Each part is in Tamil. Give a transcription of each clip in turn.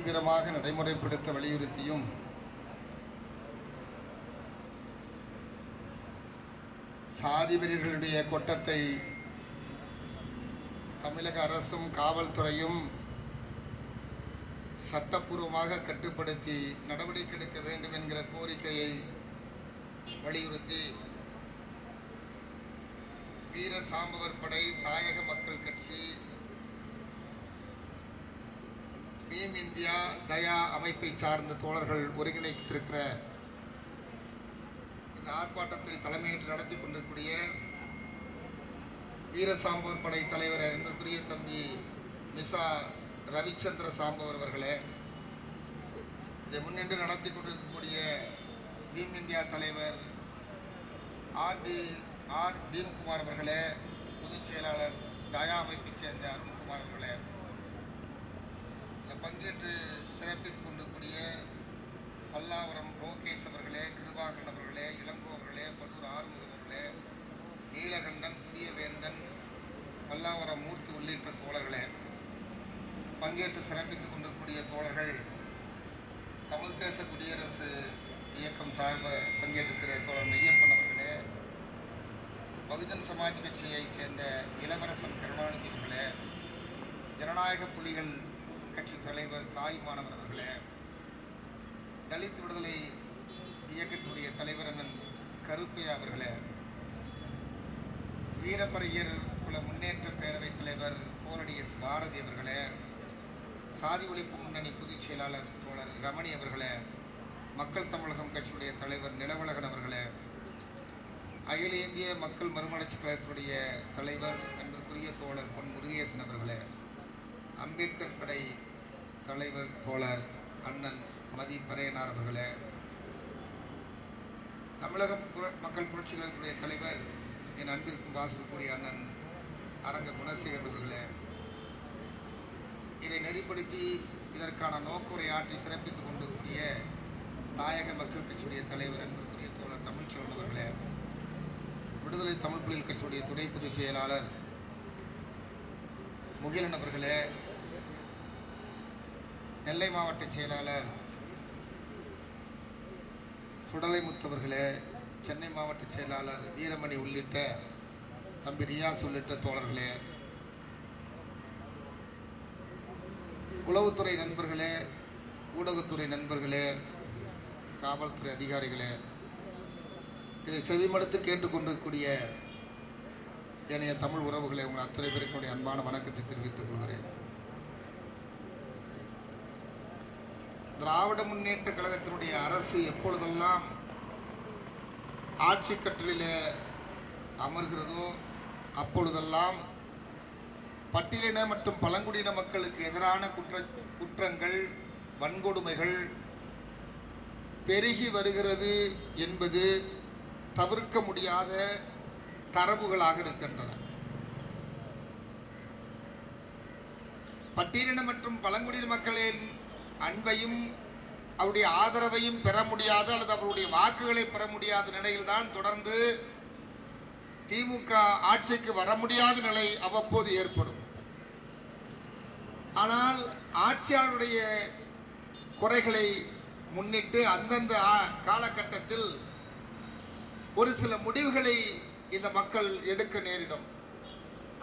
தீவிரமாக நடைமுறைப்படுத்த வலியுறுத்தியும் சாதி வெறியர்களுடைய கொட்டத்தை தமிழக அரசும் காவல்துறையும் சட்டப்பூர்வமாக கட்டுப்படுத்தி நடவடிக்கை எடுக்க வேண்டும் என்கிற கோரிக்கையை வலியுறுத்தி வீர சாம்பவர் படை, தாயக மக்கள் கட்சி, பீம் இந்தியா, தயா அமைப்பை சார்ந்த தோழர்கள் ஒருங்கிணைத்திருக்கிற இந்த ஆர்ப்பாட்டத்தை தலைமையேற்று நடத்தி கொண்டிருக்கூடிய வீர சாம்பவர் படை தலைவர் என்பதற்குரிய தம்பி மிசா ரவிச்சந்திர சாம்பவர் அவர்களே, இதை முன்னின்று நடத்தி கொண்டிருக்கக்கூடிய பீம் இந்தியா தலைவர் ஆர் பீம்குமார் அவர்களே, பொதுச் செயலாளர் தயா அமைப்பைச் சேர்ந்த அருண்குமார் அவர்களே, பங்கேற்று சிறப்பித்துக் கொண்டிருக்கூடிய பல்லாவரம் லோகேஷ் அவர்களே, கிருபாகரன் அவர்களே, இளங்கோ அவர்களே, பல்லூர் ஆறுமுகம் அவர்களே, நீலகண்டன், புதியவேந்தன், பல்லாவரம் மூர்த்தி உள்ளிட்ட தோழர்களே, பங்கேற்று சிறப்பித்துக் கொண்டிருக்கூடிய தோழர்கள், தமிழ் தேச குடியரசு இயக்கம் சார்பில் பங்கேற்றிருக்கிற தோழர் மெய்யப்பன் அவர்களே, பகுஜன் சமாஜ் கட்சியை சேர்ந்த இளவரசன் கருணாநிதி அவர்களே, ஜனநாயக புலிகள் கட்சி தலைவர் தாய்மானவர் அவர்களே, தலித் விடுதலை இயக்கத்துடைய தலைவர் அண்ணன் கருப்பையா அவர்களே, வீரப்பரையர் குல முன்னேற்ற பேரவைத் தலைவர் கோலடி எஸ் பாரதி அவர்களே, சாதி ஒழிப்பு முன்னணி பொதுச் செயலாளர் தோழர் ரமணி அவர்களே, மக்கள் தமிழகம் கட்சியுடைய தலைவர் நிலவழகன் அவர்களே, அகில இந்திய மக்கள் மறுமலர்ச்சி கழகத்துடைய தலைவர் என்பதற்குரிய தோழர் பொன் முருகேசன் அவர்களே, அம்பேத்கர் படை தலைவர் தோழர் அண்ணன் மதி பரையனார் அவர்களே, தமிழக மக்கள் புரட்சி கழகத்துடைய தலைவர் என் அன்பிற்கும் வாசலுக்குரிய அண்ணன் அரங்க குணசேகர் அவர்களே, இதை நெறிப்படுத்தி இதற்கான நோக்குரை ஆற்றி சிறப்பித்துக் கொண்டிருக்கூடிய நாயக மக்கள் கட்சியுடைய தலைவர் என்பதற்குரிய தோழர் தமிழ்ச்செல்வன் அவர்களே, விடுதலை தமிழ் புலிகள் கட்சியுடைய துணை பொதுச் செயலாளர் முகிலன் அவர்களே, நெல்லை மாவட்ட செயலாளர் சுடலைமுத்து அவர்களே, சென்னை மாவட்ட செயலாளர் வீரமணி உள்ளிட்ட தம்பி ரியாஸ் உள்ளிட்ட தோழர்களே, உளவுத்துறை நண்பர்களே, ஊடகத்துறை நண்பர்களே, காவல்துறை அதிகாரிகளே, இதை செவிமடுத்து கேட்டுக்கொண்டிருக்கூடிய ஏனைய தமிழ் உறவுகளை உங்கள் அத்தனை பேருக்குடைய அன்பான வணக்கத்தை தெரிவித்துக் கொள்கிறேன். திராவிட முன்னேற்ற கழகத்தினுடைய அரசு எப்பொழுதெல்லாம் ஆட்சி கட்டளில் அமர்கிறதோ அப்பொழுதெல்லாம் பட்டியலின மற்றும் பழங்குடியின மக்களுக்கு எதிரான குற்றங்கள், வன்கொடுமைகள் பெருகி வருகிறது என்பது தவிர்க்க முடியாத தரவுகளாக இருக்கின்றன. பட்டியலின மற்றும் பழங்குடியின மக்களின் அன்பையும் அவருடைய ஆதரவையும் பெற முடியாத அல்லது அவருடைய வாக்குகளை பெற முடியாத நிலையில்தான் தொடர்ந்து திமுக ஆட்சிக்கு வர முடியாத நிலை அவ்வப்போது ஏற்படும். ஆனால் ஆட்சியாளருடைய குறைகளை முன்னிட்டு அந்தந்த காலகட்டத்தில் ஒரு சில முடிவுகளை இந்த மக்கள் எடுக்க நேரிடும்.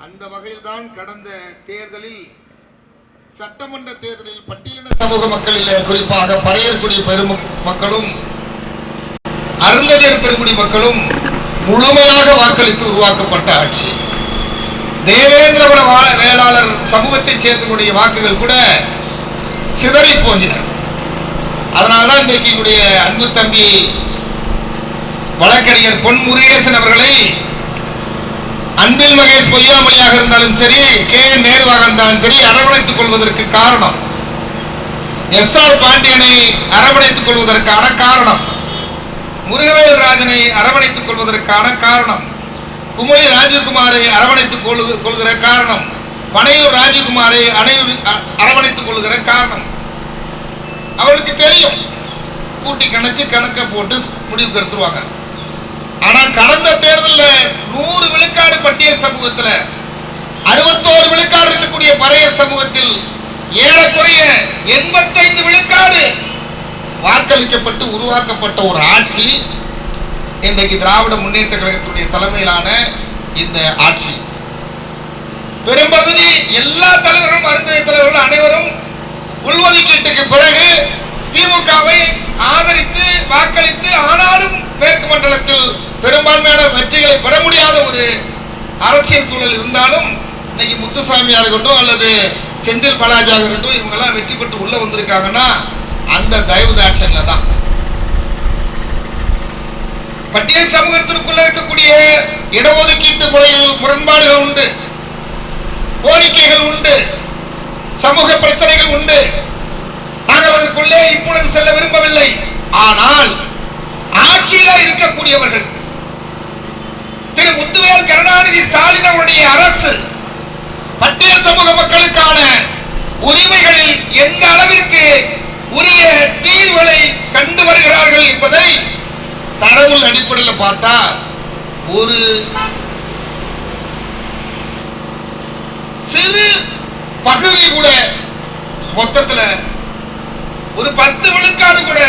அந்த வகையில்தான் கடந்த தேர்தலில், சட்டமன்ற தேர்தலில் பட்டியலின சமூக மக்களில் குறிப்பாக பறையர்குடி மக்களும் அருந்ததியர் பெருங்குடி மக்களும் முழுமையாக வாக்களித்து உருவாக்கப்பட்ட ஆட்சி. தேவேந்திரகுல வேளாளர் சமூகத்தைச் சேர்ந்தக்கூடிய வாக்குகள் கூட சிதறி போகின. அதனால்தான் இன்றைக்கு அன்பு தம்பி வழக்கறிஞர் பொன் முருகேசன் அவர்களை அன்பில் மகேஷ் பொய்யாமொழியாக இருந்தாலும் சரி, கே நேருவாக இருந்தாலும் சரி அரவணைத்துக் கொள்வதற்கு காரணம், எஸ்.ஆர். பாண்டியனை அரவணைத்துக் கொள்வதற்கான காரணம், முருகவேல் ராஜனை அரவணைத்துக் கொள்வதற்கான காரணம், குமரி ராஜகுமாரை அரவணைத்துக் கொள்கிற காரணம், பனையூர் ராஜகுமாரை அரவணைத்துக் கொள்கிற காரணம் அவளுக்கு தெரியும். கூட்டி கணக்கு கணக்கை போட்டு முடிவுக்கு எடுத்துருவாங்க. ஆனா கடந்த தேர்தலில் 100 விழுக்காடு பட்டியல் சமூகத்தில் 61 விழுக்காடு இருக்கக்கூடிய பறையர் சமூகத்தில் ஏறக்குறைய 85 விழுக்காடு வாக்களிக்கப்பட்டு உருவாக்கப்பட்ட ஒரு ஆட்சி இன்றைக்கு திராவிட முன்னேற்ற கழகத்துடைய தலைமையிலான இந்த ஆட்சி. பெரும்பகுதி எல்லா தலைவர்களும், அரசியல் தலைவர்கள் அனைவரும் உள்ஒதுக்கீட்டுக்கு பிறகு திமுகவை ஆதரித்து வாக்களித்து, ஆனாலும் மேற்கு மண்டலத்தில் பெரும்பான்மையான வெற்றிகளை பெற முடியாத ஒரு அரசியல் சூழல் இருந்தாலும் இன்னைக்கு முத்துசாமியா இருக்கட்டும் அல்லது செந்தில் பாலாஜியாக இருக்கட்டும், இவங்க எல்லாம் வெற்றி பெற்று உள்ள வந்திருக்காங்கன்னா அந்த தயவு தாட்சன்ல தான். பட்டியல் சமூகத்திற்குள்ள இருக்கக்கூடிய இடஒதுக்கீட்டு முறையில் முரண்பாடுகள் உண்டு, கோரிக்கைகள் உண்டு, சமூக பிரச்சனைகள் உண்டு. நாங்கள் அதற்குள்ளே இப்பொழுது செல்ல விரும்பவில்லை. ஆனால் ஆட்சியில இருக்கக்கூடியவர்கள் திரு முத்துவேல் கருணாநிதி ஸ்டாலின் அவருடைய அரசு பட்டியல் சமூக மக்களுக்கான உரிமைகளில் எந்த அளவிற்கு உரிய தீர்வுகளை கண்டு வருகிறார்கள் என்பதை தரவுகள் அடிப்படையில் பார்த்தா ஒரு சிறு பகுதி கூட, மொத்தத்தில் ஒரு 10 விழுக்காடு கூட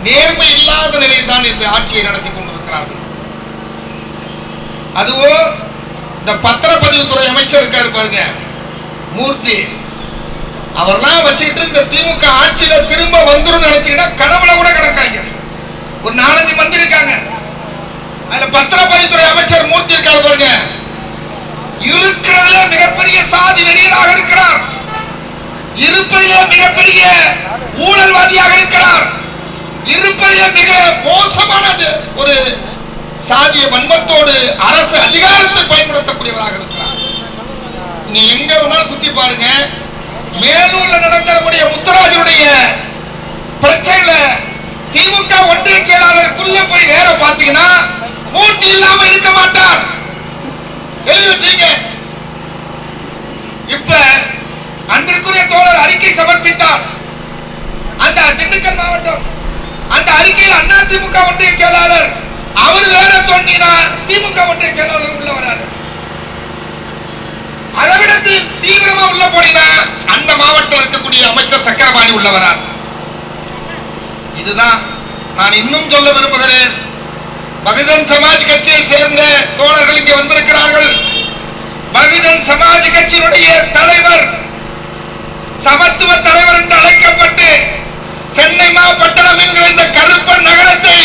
நேர்மை இல்லாத நிலையில் தான் இந்த ஆட்சியை நடத்தி கொண்டிருக்கிறார்கள். அதுவோ இந்த பத்திரப்பதிவுத்துறை அமைச்சர் இருக்காரு பாருங்க, மூர்த்தி, அவர்லாம் வச்சுக்கிட்டு இந்த திமுக ஆட்சியில திரும்ப வந்துரும் நினைச்சீங்கன்னா கனவுல கூட கிடக்காங்க. ஒரு 4-5 மந்திரி இருக்காங்க, அதுல பத்திரப்பதிவுத்துறை அமைச்சர் மூர்த்தி இருக்காரு பாருங்க, இருக்கிறதுல மிகப்பெரிய சாதி வெறியராக இருக்கிறார், இருப்பதிலே மிகப்பெரிய ஊழல்வாதியாக இருக்கிறார், இருப்பதிலே மிக மோசமானது ஒரு சாதிய வன்மத்தோடு அரசு அதிகாரத்தை பயன்படுத்தக்கூடியவராக இருக்கிறார். நீ எங்க வேணாலும் சுத்தி பாருங்க, மேலூர்ல நடக்கக்கூடிய முத்துராஜனுடைய பிரச்சனையில திமுக ஒன்றிய செயலாளருக்குள்ள போய் நேர பாத்தீங்கன்னா மூர்த்தி இல்லாம இருக்க மாட்டார். எழுதி வச்சீங்க. இப்ப அன்பிற்குரிய தோழர் அறிக்கை சமர்ப்பித்தார். அந்த திண்டுக்கல் மாவட்டம் அந்த அறிக்கையில் அதிமுக ஒன்றிய செயலாளர் அவர் வேற தோன்றினா திமுக ஒன்றிய செயலாளர் உள்ள வராது. அதை விட தீவிரமா உள்ள போனீங்கன்னா அந்த மாவட்டத்தில் இருக்கக்கூடிய அமைச்சர் சக்கரபாணி உள்ள வரார். இதுதான் நான் இன்னும் சொல்ல விரும்புகிறேன். பகுஜன் சமாஜ் கட்சியை சேர்ந்த தோழர்கள் இங்கே வந்திருக்கிறார்கள். பகுஜன் சமாஜ் கட்சியினுடைய தலைவர், சமத்துவ தலைவர் என்று அழைக்கப்பட்டு சென்னை மாவட்டம் என்கிற இந்த கருப்பன் நகரத்தை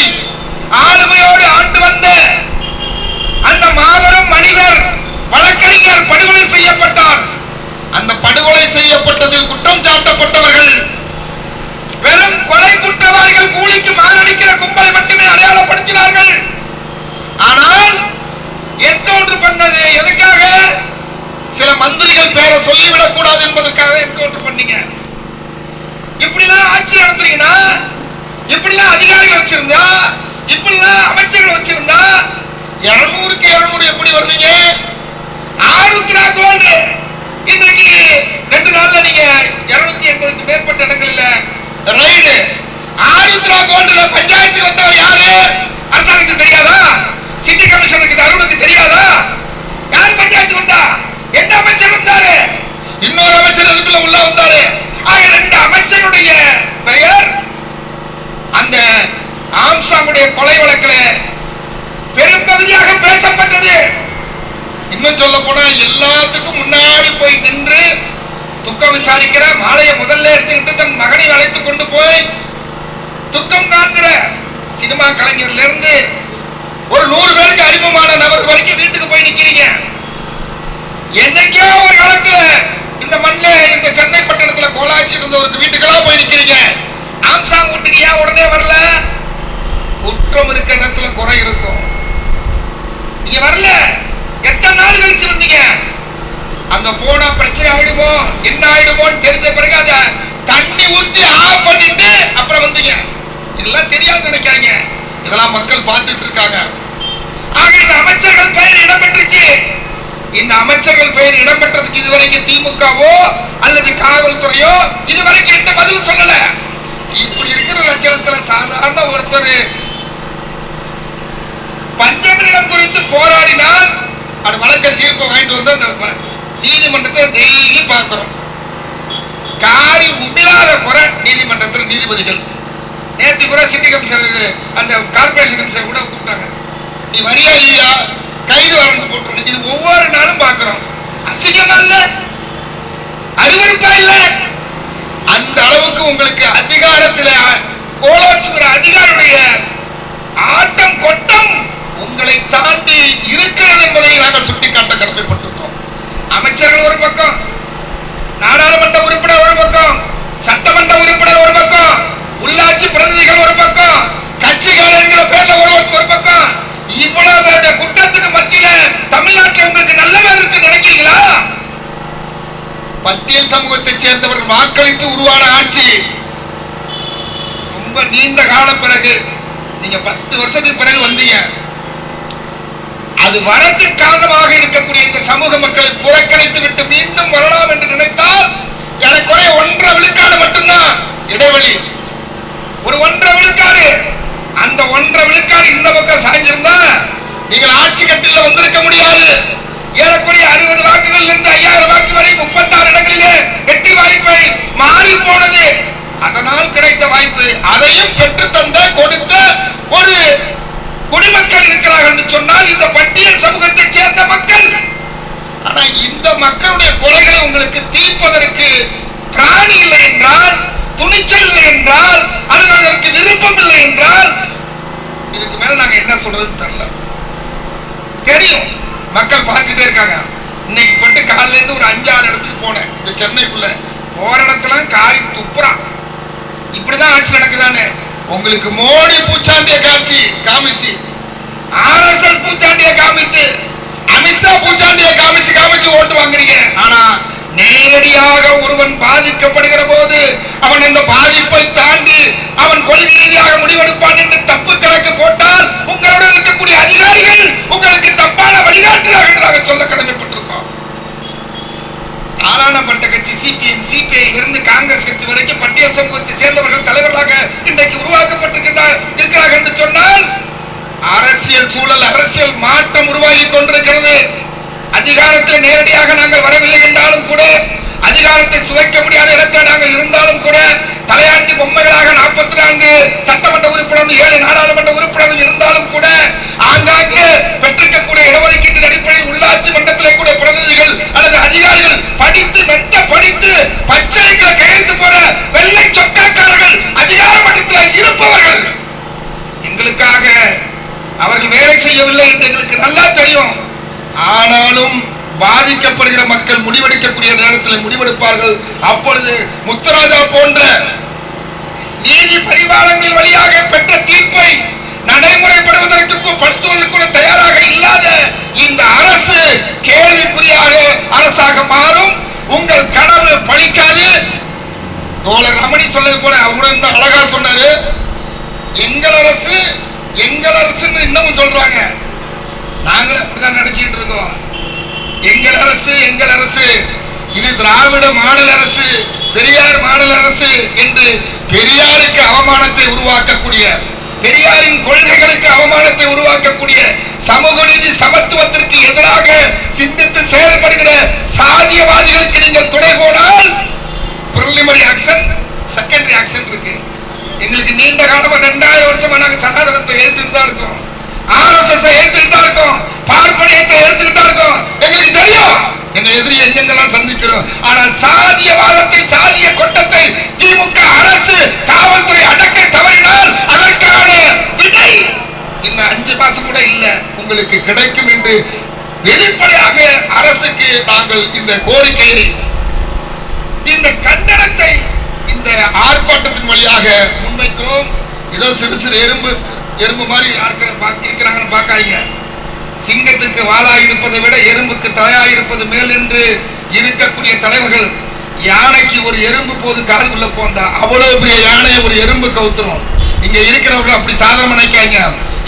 ஆளுமையோடு ஆண்டு வந்த அந்த மாபெரும் மனிதர் வழக்கறிஞர் படுகொலை செய்யப்பட்டார். அந்த படுகொலை செய்யப்பட்டதில் குற்றம் சாட்டப்பட்டவர்கள் வெறும் கொலை குற்றவாளிகள், கூலிக்கு மாரடிக்கிற கும்பலை மட்டுமே அடையாளப்படுத்தினார்கள். ஆனால் என்கவுண்டர் பண்ணது எதுக்காக? சில மந்திரிகள் பேரை சொல்லிவிடக் கூடாது என்பதற்காக என்கவுண்டர் பண்ணீங்க. இப்படிலாம் ஆட்சி நடத்துறீங்கன்னா, இப்படிலாம் அதிகாரிகள் வச்சிருந்தா, இப்படிலாம் அமைச்சர்கள் வச்சிருந்தா 200க்கு 200 எப்படி வருவீங்க? 6 கோல்டு இன்றைக்கு 2 நாள்ல நீங்க 280க்கு மேற்பட்ட இடங்களில் ரைடு. 6 கோல்டுல பஞ்சாயத்துக்கு வந்தவர் யாரு? அரசாங்கத்துக்கு தெரியாதா? சிட்டி கமிஷனுக்கு அருணுக்கு தெரியாதா? யார் பஞ்சாயத்து வந்தா? எந்த அமைச்சர் வந்தாரு? இன்னொரு அமைச்சர் அதுக்குள்ள உள்ள வந்தாரு. ஆக 2 அமைச்சருடைய பெயர் அந்த ஆம்சாங்குடைய கொலை வழக்கில் பெரும்பகுதியாக பேசப்பட்டது. இன்னும் சொல்ல போனா எல்லாத்துக்கும் முன்னாடி போய் நின்று துக்கம் விசாரிக்கிற, மாலையை முதல்ல எடுத்துக்கிட்டு தன் மகனை அழைத்துக் கொண்டு போய் துக்கம் காண்கிற சினிமா கலைஞர்ல இருந்து ஒரு 100 பேருக்கு அறிமுகமான நபர் வரைக்கும் வீட்டுக்கு போய் நிக்கிறீங்க. என்னைக்கோ ஒரு காலத்துல இந்த மண்ணில் இந்த சென்னை பட்டணத்துல கோலாச்சி இருந்தவருக்கு வீட்டுக்கெல்லாம் போய் நிக்கிறீங்க. ஆம்சாங் வீட்டுக்கு ஏன் உடனே வரல? குற்றம் இருக்க இடத்துல குறை இருக்கும். நீங்க வரல, எத்தனை நாள் கழிச்சு வந்தீங்க? அங்க போனா பிரச்சனை ஆயிடுமோ, என்ன ஆயிடுமோன்னு தெரிஞ்ச பிறகு அத தண்ணி ஊத்தி ஆஃப் பண்ணிட்டு அப்புறம் வந்தீங்க. இதெல்லாம் தெரியாது நினைக்காங்க, இதெல்லாம் மக்கள் பார்த்துட்டு இருக்காங்க. ஆக இந்த அமைச்சர்கள் பெயர் இடம்பெற்றுச்சு. இந்த அமைச்சர்கள் பெயர் இடம்பெற்றதுக்கு இதுவரைக்கும் திமுகவோ அல்லது காவல்துறையோ இதுவரைக்கும் எந்த பதிலும் சொல்லல. இப்படி இருக்கிற லட்சணத்துல சாதாரண ஒருத்தர் பஞ்சமிடம் குறித்து போராடினால் அது வழக்க தீர்ப்பு வாங்கிட்டு வந்து அந்த நீதிமன்றத்தை டெய்லி பார்க்கிறோம். காரி உமிழாத குறை நீதிமன்றத்தில் நீதிபதிகள். நேற்று கூட சிட்டி கமிஷனர் அந்த கார்பரேஷன் கமிஷனர் கூட கூப்பிட்டாங்க, நீ வரியா இல்லையா கைது வரணும் போட்டு. இது ஒவ்வொரு நாளும் பார்க்கிறோம். அசிங்கமா இல்ல, அறிவுறுப்பா இல்ல? அந்த அளவுக்கு உங்களுக்கு அதிகாரத்தில் கோலோச்சுகிற அதிகாரியுடைய ஆட்டம் கொட்டம் உங்களை தாண்டி இருக்கிறது என்பதை நாங்கள் சுட்டிக்காட்ட கடமைப்பட்டிருக்கோம். அமைச்சர்கள் ஒரு பக்கம், நாடாளுமன்ற உறுப்பினர் ஒரு பக்கம், சட்டமன்ற உறுப்பினர் ஒரு பக்கம், உள்ளாட்சி பிரதிநிதிகள் ஒரு பக்கம், கட்சிகள் என்கிற பேர்ல ஒரு பக்கம், இவ்வளவு குற்றத்துக்கு மத்தியில தமிழ்நாட்டில் உங்களுக்கு நல்லவே இருக்கு நினைக்கிறீங்களா? பட்டியல் சமூகத்தை சேர்ந்தவர்கள் வாக்களித்து உருவான ஆட்சி ரொம்ப நீண்ட கால பிறகு, நீங்க 10 வருஷத்துக்கு பிறகு வந்தீங்க. அது வரத்துக்கு காரணமாக இருக்கக்கூடிய இந்த சமூக மக்களை புறக்கணித்து விட்டு மீண்டும் வரலாம் என்று நினைத்தால் எனக்குறைய 1.5 விழுக்காடு மட்டும்தான் இடைவெளி. ஒரு 1.5 விழுக்காடு. அந்த 1.5 விழுக்காடு இந்த பக்கம் சாய்ந்திருந்தா நீங்கள் ஆட்சி கட்டில வந்திருக்க முடியாது. ஏறக்குறைய 60 வாக்குகள் இருந்து 5000 வாக்கு வரை 36 இடங்களிலே வெற்றி வாய்ப்பை மாறி போனது. அதனால் கிடைத்த வாய்ப்பு, அதையும் பெற்று தந்த கொடுத்த ஒரு குடிமக்கள் இருக்கிறார்கள் என்று சொன்னால் இந்த பட்டியல் சமூகத்தை சேர்ந்த மக்கள். ஆனா இந்த மக்களுடைய குறைகளை உங்களுக்கு தீர்ப்பதற்கு திராணி இல்லை என்றால், துணிச்சல் இல்லை என்றால், அதற்கு விருப்பம் இல்லை என்றால் இதுக்கு மேல நாங்க என்ன சொல்றது தெரியல. தெரியும், மக்கள் பார்த்துட்டே இருக்காங்க. இன்னைக்கு பட்டு காலையில இருந்து ஒரு 5-6 இடத்துக்கு போனேன். இந்த சென்னைக்குள்ள போற இடத்துல காரி துப்புறான். இப்படிதான் ஆட்சி நடக்குதானே? உங்களுக்கு மோடி பூச்சாண்டிய காட்சி காமிச்சு, RSS பூச்சாண்டிய காமித்து, அமித்ஷா பூச்சாண்டிய காமிச்சு ஓட்டு வாங்குறீங்க. ஆனா நேரடியாக ஒருவன் பாதிக்கப்படுகிற போது அவன் இந்த பாதிப்பை தாண்டி அவன் கொள்கை ரீதியாக முடிவெடுப்பான் என்று தப்பு கணக்கு போட்டால் உங்களுடன் இருக்கக்கூடிய அதிகாரிகள் உங்களுக்கு தப்பான வழிகாட்டுகிறார்கள் சொல்ல கடமைப்பட்டிருக்கோம். ஆளானப்பட்ட கட்சி சிபிஐ இருந்து காங்கிரஸ் கட்சி வரைக்கும் பட்டியல் சமூகத்தை சேர்ந்தவர்கள் தலைவர்களாக இன்றைக்கு உருவாக்கப்பட்டிருக்கிறார்கள் என்று சொன்னால் அரசியல் சூழல், அரசியல் மாற்றம் உருவாகி கொண்டிருக்கிறது. அதிகாரத்தில் நேரடியாக நாங்கள் வரவில்லை என்றாலும் கூட, அதிகாரத்தை சுவைக்க முடியாத இடத்தில் நாங்கள் இருந்தாலும் கூட, தலையாட்டி பொம்மைகளாக 44 சட்டமன்ற உறுப்பினர்கள் 7 நாடாளுமன்ற உறுப்பினர்கள் இருந்தாலும் கூட, ஆங்காங்கே பெற்றிருக்கக்கூடிய இடஒதுக்கீட்டின் அடிப்படையில் உள்ளாட்சி மன்றத்திலே கூட பிரதிநிதிகள் அல்லது அதிகாரிகள் படித்து மெத்த படித்து பச்சைகளை கையெழுத்து போற வெள்ளை சொக்காக்காரர்கள் அதிகார மட்டத்தில் இருப்பவர்கள். எங்களுக்காக அவர்கள் வேலை செய்யவில்லை என்று எங்களுக்கு நல்லா தெரியும். ஆனாலும் பாதிக்கப்படுகிற மக்கள் முடிவெடுக்கக்கூடிய நேரத்தில் முடிவெடுப்பார்கள். அப்பொழுது முத்துராஜா போன்ற நீதி பரிவாரங்கள் வழியாக பெற்ற தீர்ப்பை நடைமுறைப்படுவதற்கு படுத்துவதற்கு தயாராக இல்லாத இந்த அரசு கேள்விக்குறியாக அரசாக மாறும். உங்கள் கனவு பழிக்காது. தோழர் ரமணி சொல்ல போல அவங்க அழகா சொன்னாரு, எங்கள் அரசு எங்கள் அரசு இன்னமும் சொல்றாங்க. நாங்களும் அப்படிதான் நினைச்சிட்டு இருக்கோம். எங்கள் அரசு எங்கள் அரசு, இது திராவிட மாடல் அரசு, பெரியார் மாடல் அரசு என்று பெரியாருக்கு அவமானத்தை உருவாக்கக்கூடிய, பெரியாரின் கொள்கைகளுக்கு அவமானத்தை உருவாக்கக்கூடிய, சமூக நீதி சமத்துவத்திற்கு எதிராக சிந்தித்து செயல்படுகிற சாதியவாதிகளுக்கு நீங்கள் துணை போனால் பிரிலிமினரி ஆக்ஷன், செகண்டரி ஆக்ஷன் இருக்கு. எங்களுக்கு நீண்ட காலமா 2000 வருஷமா நாங்க சனாதனத்தை ஏற்றுட்டு தான் இருக்கோம், RSS ஏற்றுட்டு இருக்கோம், பார்ப்பனியத்தை ஏற்றுட்டு இருக்கோம். எங்களுக்கு தெரியும் எங்க எதிரி எங்கெங்கெல்லாம் சந்திக்கிறோம். ஆனால் சாதியவாதத்தை, சாதிய கொட்டத்தை திமுக அரசு காவல்துறை அடக்க தவறினால் அதற்கான விடை இன்னும் 5 மாசம் கூட இல்ல உங்களுக்கு கிடைக்கும் என்று வெளிப்படையாக அரசுக்கு நாங்கள் இந்த கோரிக்கையை, இந்த கண்டனத்தை இந்த ஆர்ப்பாட்டத்தின் வழியாக முன்வைக்கிறோம். ஏதோ சிறு சிறு எறும்பு மாதிரி இருக்கிறாங்கன்னு பார்க்காதீங்க. சிங்கத்துக்கு வாளாக இருப்பதை விட எறும்புக்கு தலையாக இருப்பது மேல் என்று இருக்கக்கூடிய தலைவர்கள். யானைக்கு ஒரு எறும்பு போது காதுக்குள்ள போந்தா அவ்வளவு பெரிய யானையை ஒரு எறும்பு கவுத்துரும். இங்க இருக்கிறவர்கள் அப்படி சாதனை நினைக்காங்க.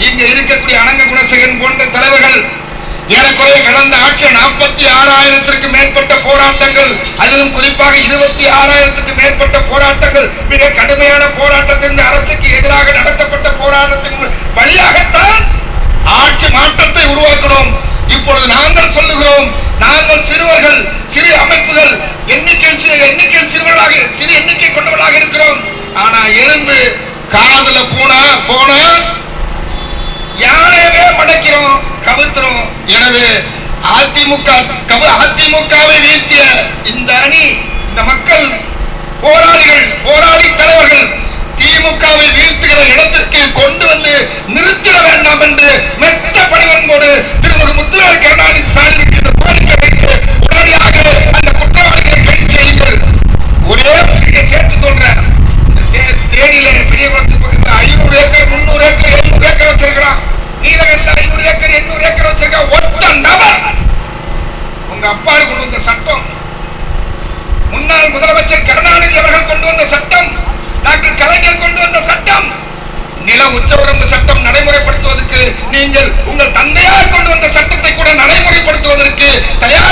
இங்க இருக்கக்கூடிய அனங்க குணசேகரன் போன்ற தலைவர்கள் ஏறக்குறைய கடந்த ஆட்சி 46,000த்திற்கு மேற்பட்ட போராட்டங்கள், அதிலும் குறிப்பாக 26,000த்திற்கு மேற்பட்ட போராட்டங்கள், மிக கடுமையான போராட்டத்தின் அரசுக்கு எதிராக நடத்தப்பட்ட போராட்டத்தின் வழியாகத்தான் ஆட்சி மாற்றத்தை உருவாக்கணும். இப்பொழுது நாங்கள் சொல்லுகிறோம், நாங்கள் சிறுவர்கள், சிறு அமைப்புகள், எண்ணிக்கையில் சிறு எண்ணிக்கை கொண்டவர்களாக இருக்கிறோம். ஆனா எறும்பு காதுல போனா யாரையவே மடக்கிறோம், கவுத்துறோம். எனவே அதிமுகவை வீழ்த்திய இந்த அணி, இந்த மக்கள் போராளி தலைவர்கள் திமுகவை வீழ்த்துகிற இடத்திற்கு கொண்டு வந்து நிறுத்திட வேண்டாம் என்று மெத்த பணிவன்போடு திருமதி முத்துவேல் கருணாநிதி ஸ்டாலினுக்கு இந்த கோரிக்கை வைத்து உடனடியாக அந்த குற்றவாளிகளை கைது செய்யுங்கள். ஒரே சேர்த்து சொல்றேன், தேனியில பெரிய பக்கத்தில் 500 ஏக்கர் 300 ஏக்கர் 700 ஏக்கர் வச்சிருக்கிறான். நீலகிரியில் 500 ஏக்கர் 800 ஏக்கர் வச்சிருக்க ஒத்த நபர் உங்க அப்பா கொண்டு வந்த சட்டம், முன்னாள் முதலமைச்சர் கருணாநிதி அவர்கள் கொண்டு வந்த சட்டம், டாக்டர் கலைஞர் கொண்டு வந்த சட்டம், நில உச்சவரம்பு சட்டம் நடைமுறைப்படுத்துவதற்கு நீங்கள் உங்கள் தந்தையார் கொண்டு வந்த சட்டத்தை கூட நடைமுறைப்படுத்துவதற்கு தயார்